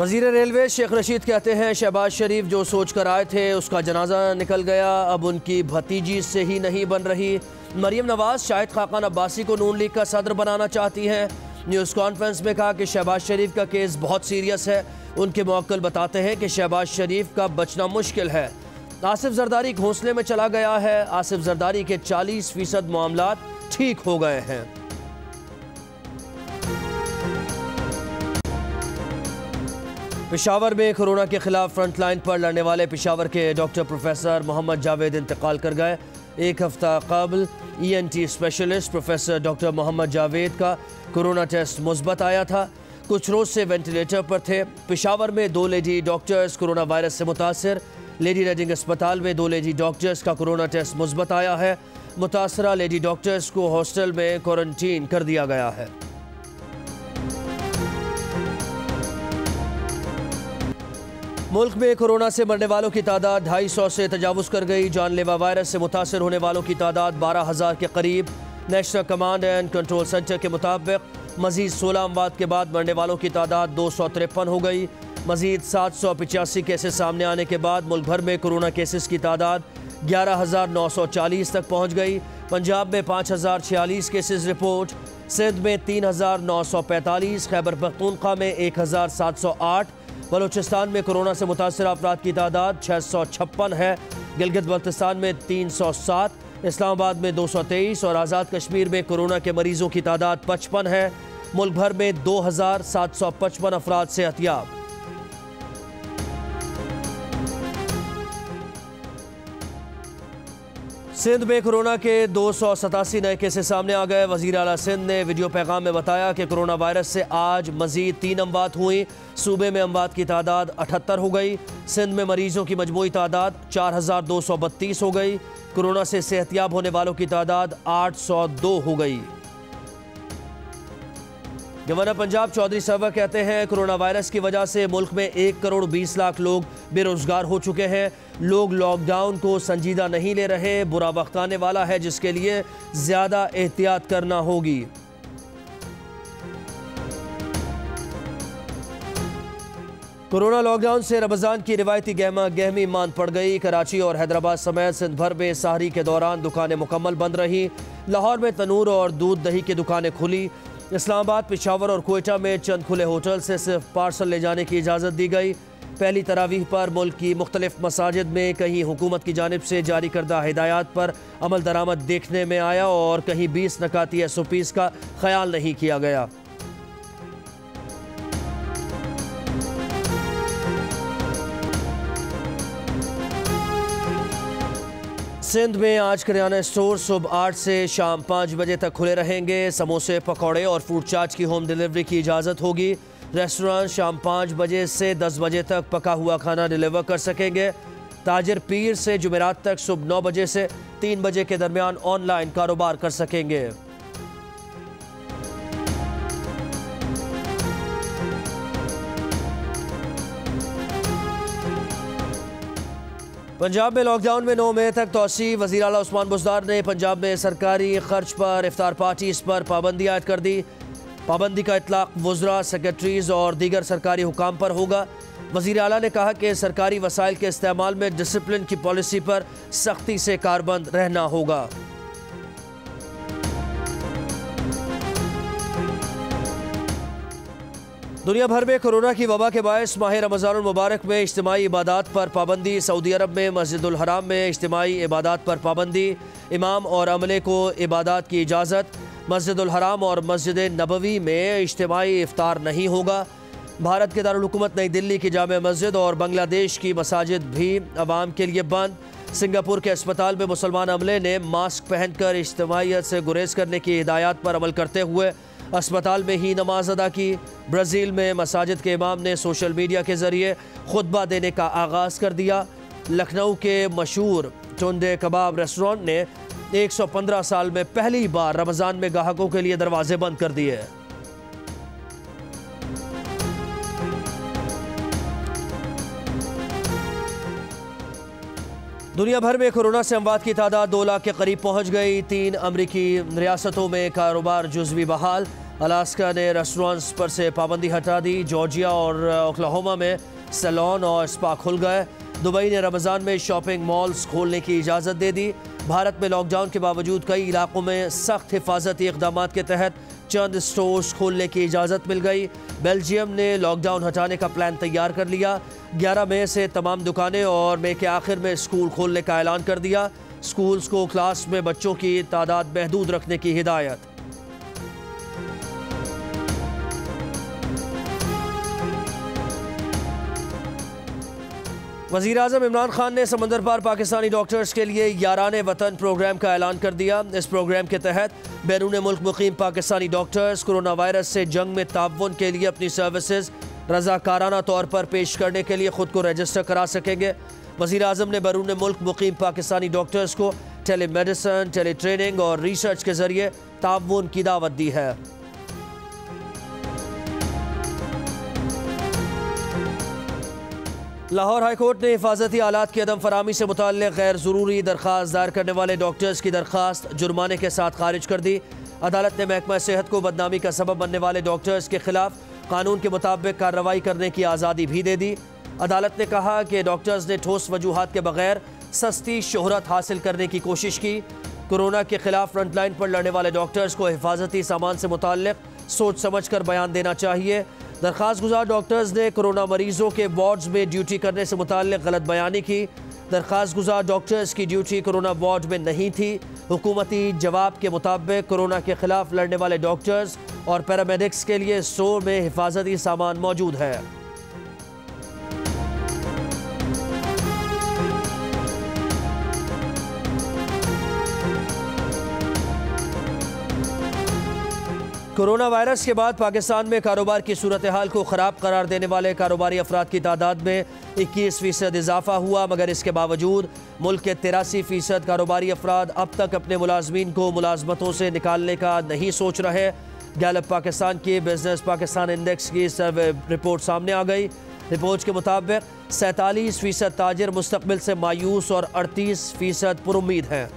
वज़ीर रेलवे शेख रशीद कहते हैं शहबाज शरीफ जो सोच कर आए थे उसका जनाजा निकल गया, अब उनकी भतीजी से ही नहीं बन रही। मरीम नवाज शाहिद खाकान अब्बासी को नून लीग का सदर बनाना चाहती हैं। न्यूज़ कॉन्फ्रेंस में कहा कि शहबाज शरीफ का केस बहुत सीरियस है। उनके मुवक्किल बताते हैं कि शहबाज शरीफ का बचना मुश्किल है। आसिफ जरदारी घोंसले में चला गया है। आसिफ जरदारी के 40% मामलात ठीक हो गए हैं। पेशावर में कोरोना के खिलाफ फ्रंट लाइन पर लड़ने वाले पेशावर के डॉक्टर प्रोफेसर मोहम्मद जावेद इंतकाल कर गए। एक हफ्ता कबल ENT specialist professor doctor Mohammad Javed का कोरोना टेस्ट मुस्बत आया था। कुछ रोज से वेंटिलेटर पर थे। पेशावर में 2 लेडी डॉक्टर्स कोरोना वायरस से मुतासर। लेडी रेडिंग अस्पताल में 2 लेडी डॉक्टर्स का कोरोना टेस्ट मुस्बत आया है। मुतासरा लेडी डॉक्टर्स को हॉस्टल में क्वारंटीन कर दिया गया है। मुल्क में कोरोना से मरने वालों की तादाद 250 से तजावुज़ कर गई। जानलेवा वायरस से मुतासर होने वालों की तादाद 12,000 के करीब। National command and control centre के मुताबिक मजीद 16 अमवात के बाद मरने वालों की तादाद 253 हो गई। मजीद 785 केसेस सामने आने के बाद मुल्क भर में कोरोना केसेस की तादाद 11,940 तक पहुँच गई। पंजाब में 5,046 केसेस रिपोर्ट, सिंध में 3,945, खैबर पख्तूनख्वा में 1,708, बलूचिस्तान में कोरोना से मुतासर अफराद की तादाद 656 है। गिलगित बल्तिस्तान में 307, इस्लामाबाद में 223 और आज़ाद कश्मीर में कोरोना के मरीजों की तादाद 55 है। मुल्क भर में 2,755 अफराद सेहतियाब। सिंध में कोरोना के 287 नए केसेस सामने आ गए। वज़ीर आला सिंध ने वीडियो पैगाम में बताया कि कोरोना वायरस से आज मजीद 3 अमवात हुई। सूबे में अमवात की तादाद 78 हो गई। सिंध में मरीजों की मजमूई तादाद 4,232 हो गई। कोरोना से सेहतियाब होने वालों की तादाद 802 हो गई। गवर्नर पंजाब चौधरी सरवर कहते हैं कोरोना वायरस की वजह से मुल्क में 1 करोड़ 20 लाख लोग बेरोजगार हो चुके हैं। लोग लॉकडाउन को संजीदा नहीं ले रहे। बुरा वक्त आने वाला है जिसके लिए ज्यादा एहतियात करना होगी। कोरोना लॉकडाउन से रमजान की रिवायती गहमा गहमी मान पड़ गई। कराची और हैदराबाद समेत सिंध भर में सहरी के दौरान दुकानें मुकम्मल बंद रहीं। लाहौर में तनूर और दूध दही की दुकानें खुली। इस्लामाबाद, पेशावर और कोयटा में चंद खुले होटल से सिर्फ पार्सल ले जाने की इजाज़त दी गई। पहली तरावीह पर मुल्क की मुख्तलिफ मसाजिद में कहीं हुकूमत की जानिब से जारी करदा हिदायत पर अमल दरामद देखने में आया और कहीं 20 नकाती SOPs का ख्याल नहीं किया गया। सिंध में आज किराना स्टोर सुबह 8 से शाम 5 बजे तक खुले रहेंगे। समोसे, पकौड़े और फ्रूट चाट की होम डिलीवरी की इजाज़त होगी। रेस्टोरेंट शाम 5 बजे से 10 बजे तक पका हुआ खाना डिलीवर कर सकेंगे। ताजिर पीर से जुमेरात तक सुबह 9 बजे से 3 बजे के दरमियान ऑनलाइन कारोबार कर सकेंगे। पंजाब में लॉकडाउन में 9 मई तक तोसी। वज़ीर आला उस्मान बुज़दार ने पंजाब में सरकारी खर्च पर इफ्तार पार्टीज पर पाबंदी आयद कर दी। पाबंदी का इतलाक वुज़रा, सेक्रेटरीज और दीगर सरकारी हुकाम पर होगा। वज़ीर आला ने कहा कि सरकारी वसाइल के इस्तेमाल में डिसिप्लिन की पॉलिसी पर सख्ती से कारबंद रहना होगा। दुनिया भर में कोरोना की वबा के बायस माह रमज़ानुल मुबारक में इज्तिमाई इबादात पर पाबंदी। सऊदी अरब में मस्जिदुल हराम में इज्तिमाई इबादात पर पाबंदी। इमाम और अमले को इबादात की इजाज़त। मस्जिदुल हराम और मस्जिद नबवी में इज्तिमाई इफ्तार नहीं होगा। भारत के दारुल हुकूमत नई दिल्ली की जामे मस्जिद और बांग्लादेश की मसाजिद भी अवाम के लिए बंद। सिंगापुर के अस्पताल में मुसलमान अमले ने मास्क पहनकर इज्तिमाइयत से गुरेज करने की हिदायत पर अमल करते हुए अस्पताल में ही नमाज अदा की। ब्राज़ील में मसाजिद के इमाम ने सोशल मीडिया के ज़रिए खुतबा देने का आगाज़ कर दिया। लखनऊ के मशहूर टुंडे कबाब रेस्टोरेंट ने 115 साल में पहली बार रमज़ान में ग्राहकों के लिए दरवाजे बंद कर दिए। दुनिया भर में कोरोना से अमवात की तादाद 2 लाख के करीब पहुंच गई। 3 अमरीकी रियासतों में कारोबार जुज़वी बहाल। अलास्का ने रेस्टोरेंट्स पर से पाबंदी हटा दी। जॉर्जिया और ओक्लाहोमा में सैलून और स्पा खुल गए। दुबई ने रमज़ान में शॉपिंग मॉल्स खोलने की इजाज़त दे दी। भारत में लॉकडाउन के बावजूद कई इलाकों में सख्त हिफाजती इक़दाम के तहत चंद स्टोर्स खोलने की इजाज़त मिल गई। बेल्जियम ने लॉकडाउन हटाने का प्लान तैयार कर लिया। 11 मई से तमाम दुकानें और मई के आखिर में स्कूल खोलने का ऐलान कर दिया। स्कूल्स को क्लास में बच्चों की तादाद महदूद रखने की हिदायत। वज़ीर आज़म इमरान खान ने समंदर पार पाकिस्तानी डॉक्टर्स के लिए याराने वतन प्रोग्राम का ऐलान कर दिया। इस प्रोग्राम के तहत बैरून मुल्क मुकीम पाकिस्तानी डॉक्टर्स कोरोना वायरस से जंग में ताउन के लिए अपनी सर्विसेज रज़ाकाराना तौर पर पेश करने के लिए खुद को रजिस्टर करा सकेंगे। वज़ीर आज़म ने बैरून मुल्क मुकीम पाकिस्तानी डॉक्टर्स को टेली मेडिसन, टेली ट्रेनिंग और रिसर्च के जरिए ताउन की दावत दी है। लाहौर हाईकोर्ट ने हिफाजती आलात की अदम फरामी से मुताल्लिक़ गैर ज़रूरी दरख्वास्त दायर करने वाले डॉक्टर्स की दरख्वास्त जुर्माने के साथ खारिज कर दी। अदालत ने महकमा सेहत को बदनामी का सबब बनने वाले डॉक्टर्स के खिलाफ कानून के मुताबिक कार्रवाई करने की आज़ादी भी दे दी। अदालत ने कहा कि डॉक्टर्स ने ठोस वजूहात के बगैर सस्ती शोहरत हासिल करने की कोशिश की। कोरोना के खिलाफ फ्रंट लाइन पर लड़ने वाले डॉक्टर्स को हिफाजती सामान से मुताल्लिक़ सोच समझ कर बयान देना चाहिए। दरख्वास्त गुजार डॉक्टर्स ने कोरोना मरीजों के वार्ड्स में ड्यूटी करने से मुताल्लिक़ गलत बयानी की। दरख्वास्त गुजार डॉक्टर्स की ड्यूटी कोरोना वार्ड में नहीं थी। हुकूमती जवाब के मुताबिक कोरोना के खिलाफ लड़ने वाले डॉक्टर्स और पैरामेडिक्स के लिए स्टोर में हिफाजती सामान मौजूद है। कोरोना वायरस के बाद पाकिस्तान में कारोबार की सूरत हाल को ख़राब करार देने वाले कारोबारी अफराद की तादाद में 21% इजाफा हुआ, मगर इसके बावजूद मुल्क के 83% कारोबारी अफराद अब तक अपने मुलाजमीन को मुलाजमतों से निकालने का नहीं सोच रहे। गैलप पाकिस्तान की बिजनेस पाकिस्तान इंडेक्स की सर्वे रिपोर्ट सामने आ गई। रिपोर्ट के मुताबिक 47% ताजिर मुस्तकबिल से मायूस और 38% पुरुम्मीद हैं।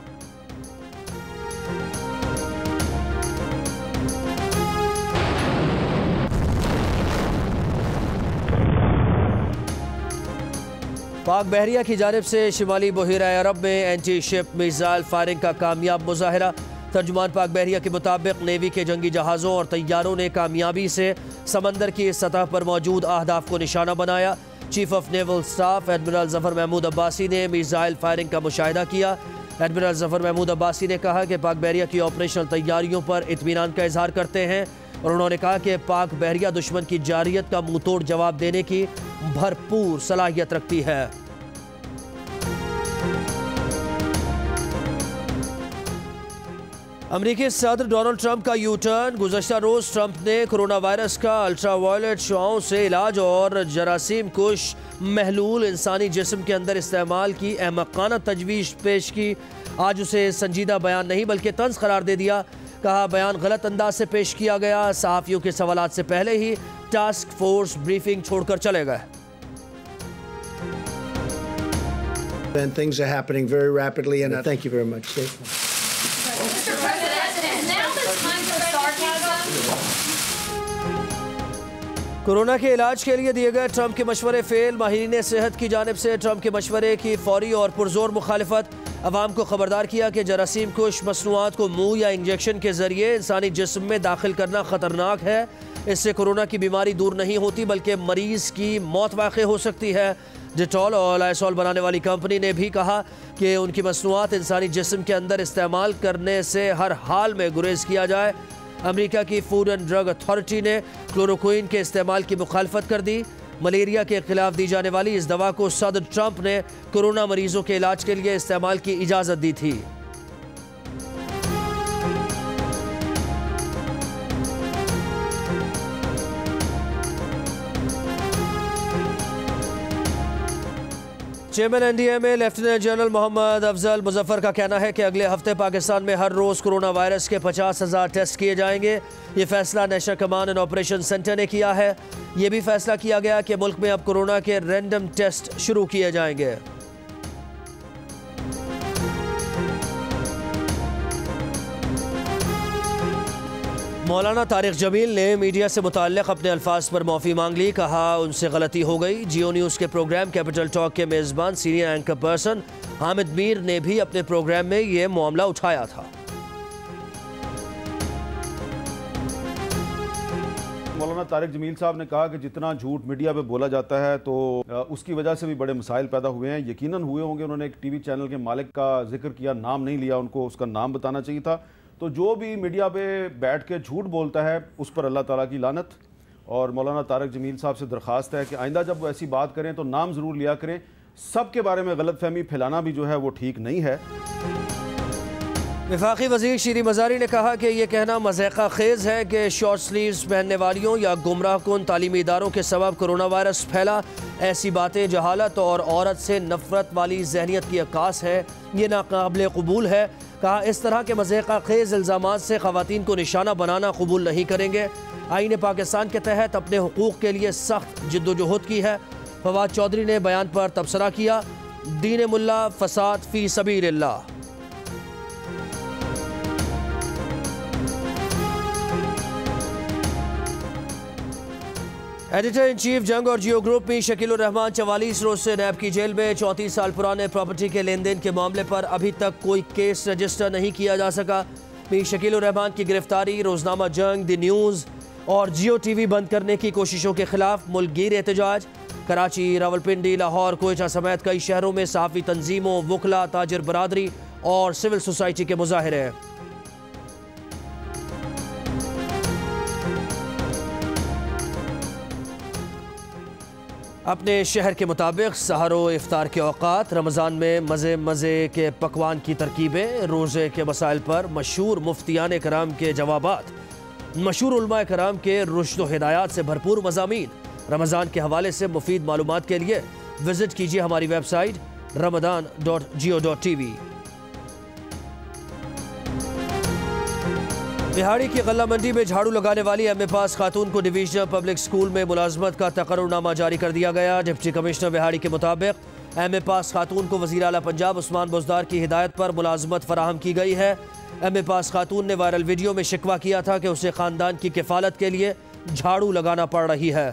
पाक बहरिया की जानिब से शिमाली बहिरा अरब में एंटी शिप मिसाइल फायरिंग का कामयाब मुजाहरा। तर्जुमान पाक बहरिया के मुताबिक नेवी के जंगी जहाज़ों और तैयारों ने कामयाबी से समंदर की सतह पर मौजूद अहदाफ को निशाना बनाया। Chief of naval staff admiral Zafar Mahmood Abbasi ने मिसाइल फायरिंग का मुशाहिदा किया। एडमिरल जफर महमूद अब्बासी ने कहा कि पाक बहरिया की ऑपरेशनल तैयारियों पर इत्मीनान का इजहार करते हैं और उन्होंने कहा कि पाक बहरिया दुश्मन की जारियत का मुंह तोड़ जवाब देने की भरपूर सलाहियत रखती है। अमरीकी सदर डोनाल्ड ट्रंप का यू टर्न। गुज़श्ता रोज़ ट्रंप ने कोरोना वायरस का अल्ट्रा वायलेट शुआओं से इलाज और जरासीम कुश महलूल इंसानी जिस्म के अंदर इस्तेमाल की अहमकाना तजवीज़ पेश की। आज उसे संजीदा बयान नहीं बल्कि तंज़ करार दे दिया। कहा बयान गलत अंदाज से पेश किया गया। सहाफ़ियों के सवालात से पहले ही टास्क फोर्स ब्रीफिंग छोड़कर चले गए। And things are happening very rapidly, and thank you very much. Mr. President, is now the time for sarcasm? Corona के इलाज के लिए दिए गए ट्रंप के मशवरे फेल। माहिरीन सेहत की जानिब से ट्रंप के मशवरे की फौरी और पुरजोर मुखालिफत। अवाम को खबरदार किया कि जरासीम कुश मसनूआत को मुंह या इंजेक्शन के जरिए इंसानी जिस्म में दाखिल करना ख़तरनाक है। इससे कोरोना की बीमारी दूर नहीं होती बल्कि मरीज की मौत वाक़ हो सकती है। डिटॉल और लाइसॉल बनाने वाली कंपनी ने भी कहा कि उनकी मसनूआत इंसानी जिस्म के अंदर इस्तेमाल करने से हर हाल में गुरेज किया जाए। अमेरिका की फूड एंड ड्रग अथॉरिटी ने क्लोरोक्विन के इस्तेमाल की मुखालफत कर दी। मलेरिया के खिलाफ दी जाने वाली इस दवा को सदर ट्रंप ने कोरोना मरीजों के इलाज के लिए इस्तेमाल की इजाज़त दी थी। चेयरमैन एनडीए में लेफ्टिनेंट जनरल मोहम्मद अफजल मुजफ्फर का कहना है कि अगले हफ्ते पाकिस्तान में हर रोज़ कोरोना वायरस के 50,000 टेस्ट किए जाएंगे। ये फैसला national command and operation centre ने किया है। ये भी फैसला किया गया कि मुल्क में अब कोरोना के रैंडम टेस्ट शुरू किए जाएंगे। मौलाना तारिक जमील ने मीडिया से मुताल्लिक़ अपने अल्फाज पर माफ़ी मांग ली। कहा उनसे गलती हो गई। जियो न्यूज़ के प्रोग्राम कैपिटल टॉक के मेज़बान senior anchor person Hamid Mir ने भी अपने प्रोग्राम में ये मामला उठाया था। मौलाना तारिक जमील साहब ने कहा कि जितना झूठ मीडिया पे बोला जाता है तो उसकी वजह से भी बड़े मसाइल पैदा हुए हैं। यकीनन हुए होंगे। उन्होंने एक टीवी चैनल के मालिक का जिक्र किया, नाम नहीं लिया, उनको उसका नाम बताना चाहिए था। तो जो भी मीडिया पे बैठ के झूठ बोलता है उस पर अल्लाह ताला की लानत। और मौलाना तारिक जमील साहब से दरख्वास्त है कि आइंदा जब वो ऐसी बात करें तो नाम ज़रूर लिया करें। सबके बारे में गलतफहमी फैलाना भी जो है वो ठीक नहीं है। वफाकी वज़ीर शीरी मज़ारी ने कहा कि यह कहना मज़ाक़ा खेज़ है कि शॉर्ट स्लीव्स पहनने वालियों या गुमराह कुन तालीमी इदारों के सबब कोरोना वायरस फैला। ऐसी बातें जहालत और औरत से नफरत वाली जहनीत की अक्कास है। ये नाकाबिल कबूल है। कहा इस तरह के मज़ाक़ा खेज़ इल्ज़ामात से ख़वातीन को निशाना बनाना कबूल नहीं करेंगे। आईन पाकिस्तान के तहत अपने हुकूक़ के लिए सख्त जिद्दोजहद की है। फवाद चौधरी ने बयान पर तबसरा किया। दीन मुल्ला फसाद फ़ी सबीलिल्लाह। एडिटर इन चीफ जंग और जियो ग्रुप में शकीलुर रहमान 44 रोज से नैब की जेल में। 34 साल पुराने प्रॉपर्टी के लेन देन के मामले पर अभी तक कोई केस रजिस्टर नहीं किया जा सका। मीर शकीलुर रहमान की गिरफ्तारी, रोजनामा जंग, द न्यूज़ और जियो टीवी बंद करने की कोशिशों के खिलाफ मुल्कगीर एहतजाज। कराची, रावलपिंडी, लाहौर, कोयटा समेत कई शहरों में सहाफ़ी तंजीमों, वकला, ताजिर बरादरी और सिविल सोसाइटी के मुजाहिरे। अपने शहर के मुताबिक सहरो इफ्तार के औकात, रमज़ान में मज़े मज़े के पकवान की तरकीबें, रोज़े के मसाइल पर मशहूर मुफ्तियान कराम के जवाबात, मशहूर उलमा कराम के रुश्द व हिदायत से भरपूर मज़ामीन। रमज़ान के हवाले से मुफीद मालूमात के लिए विज़िट कीजिए हमारी वेबसाइट ramadan.geo.tv। बिहाड़ी की गल्ला मंडी में झाड़ू लगाने वाली एमए पास खातून को डिवीजनल पब्लिक स्कूल में मुलाजमत का तकर्रुरनामा जारी कर दिया गया। डिप्टी कमिश्नर बिहाड़ी के मुताबिक एमए पास खातून को वज़ीर आला पंजाब उस्मान बुज़दार की हिदायत पर मुलाजमत फराहम की गई है। एमए पास खातून ने वायरल वीडियो में शिकवा किया था कि उसे ख़ानदान की किफ़ालत के लिए झाड़ू लगाना पड़ रही है।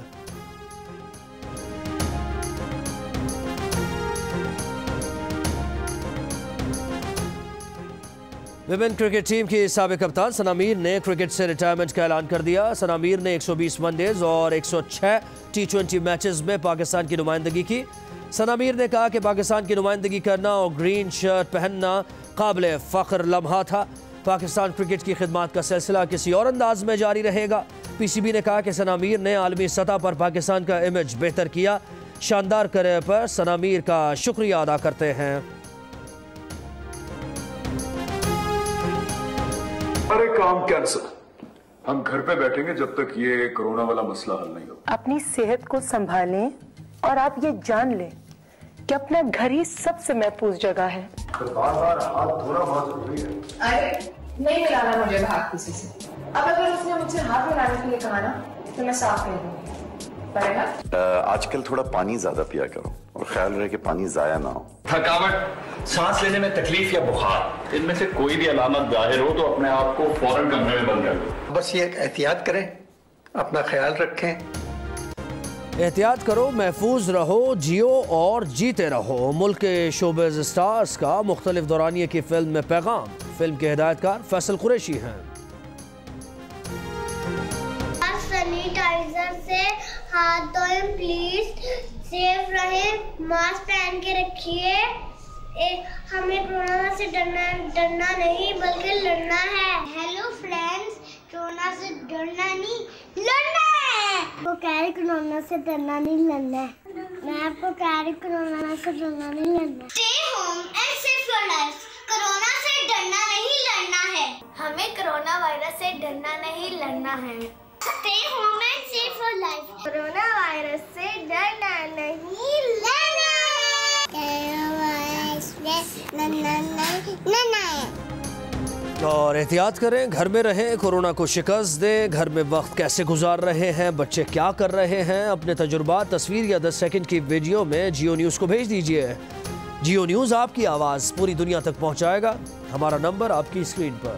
विमेन क्रिकेट टीम की साबिक कप्तान सना मीर ने क्रिकेट से रिटायरमेंट का ऐलान कर दिया। सना मीर ने 120 वनडेज और 106 टी20 मैचेस में पाकिस्तान की नुमाइंदगी की। सना मीर ने कहा कि पाकिस्तान की नुमाइंदगी करना और ग्रीन शर्ट पहनना काबिल फ़ख्र लम्हा था। पाकिस्तान क्रिकेट की खिदमत का सिलसिला किसी और अंदाज में जारी रहेगा। पीसीबी ने कहा कि सना मीर ने आलमी सतह पर पाकिस्तान का इमेज बेहतर किया। शानदार करियर पर सना मीर का शुक्रिया अदा करते हैं। सारे काम कैंसिल। हम घर पे बैठेंगे जब तक ये कोरोना वाला मसला हल नहीं हो। अपनी सेहत को संभालें और आप ये जान लें कि अपना घर ही सबसे महफूज जगह है। बार-बार हाथ धोना बहुत जरूरी है। अरे नहीं मिलाना मुझे हाथ किसी से। अब अगर उसने मुझसे हाथ मिलाने के लिए कहा ना तो मैं साफ कह दूंगी। आजकल थोड़ा पानी ज्यादा पिया करो और ख्याल रहे कि पानी जाया ना हो। थकावट, सांस लेने में तकलीफ या बुखार, इनमें से कोई भी अलामत जाहिर हो तो अपने आप को फौरन कमरे में बंद कर दो। बस ये एहतियात करें, अपना ख्याल रखें। एहतियात करो, महफूज रहो, जियो और जीते रहो। मुल्क के शोबिज़ स्टार्स का मुख्तलिफ दौरानिए की फिल्म में पैगाम। फिल्म के हिदायतकार फैसल कुरैशी हैं। सैनिटाइजर से हाथ धोएं प्लीज, सेफ रहें, मास्क पहन के रखिए। हमें कोरोना से डरना नहीं बल्कि लड़ना है। हेलो फ्रेंड्स, कोरोना से डरना नहीं लड़ना है। आपको कह रही कोरोना से डरना नहीं लड़ना है। मैं आपको कह रही कोरोना से डरना नहीं लड़ना। Stay home and save your life. Corona से डरना नहीं लड़ना है। हमें कोरोना वायरस से डरना नहीं लड़ना है। Stay home and save your life. Corona virus से डरना नहीं लड़ना है। कोरोना वायरस से डरना नहीं लड़ना है। और एहतियात करें, घर में रहें, कोरोना को शिकस्त दें। घर में वक्त कैसे गुजार रहे हैं, बच्चे क्या कर रहे हैं, अपने तजुर्बात तस्वीर या 10 सेकंड की वीडियो में जियो न्यूज़ को भेज दीजिए। जियो न्यूज़ आपकी आवाज़ पूरी दुनिया तक पहुँचाएगा। हमारा नंबर आपकी स्क्रीन पर।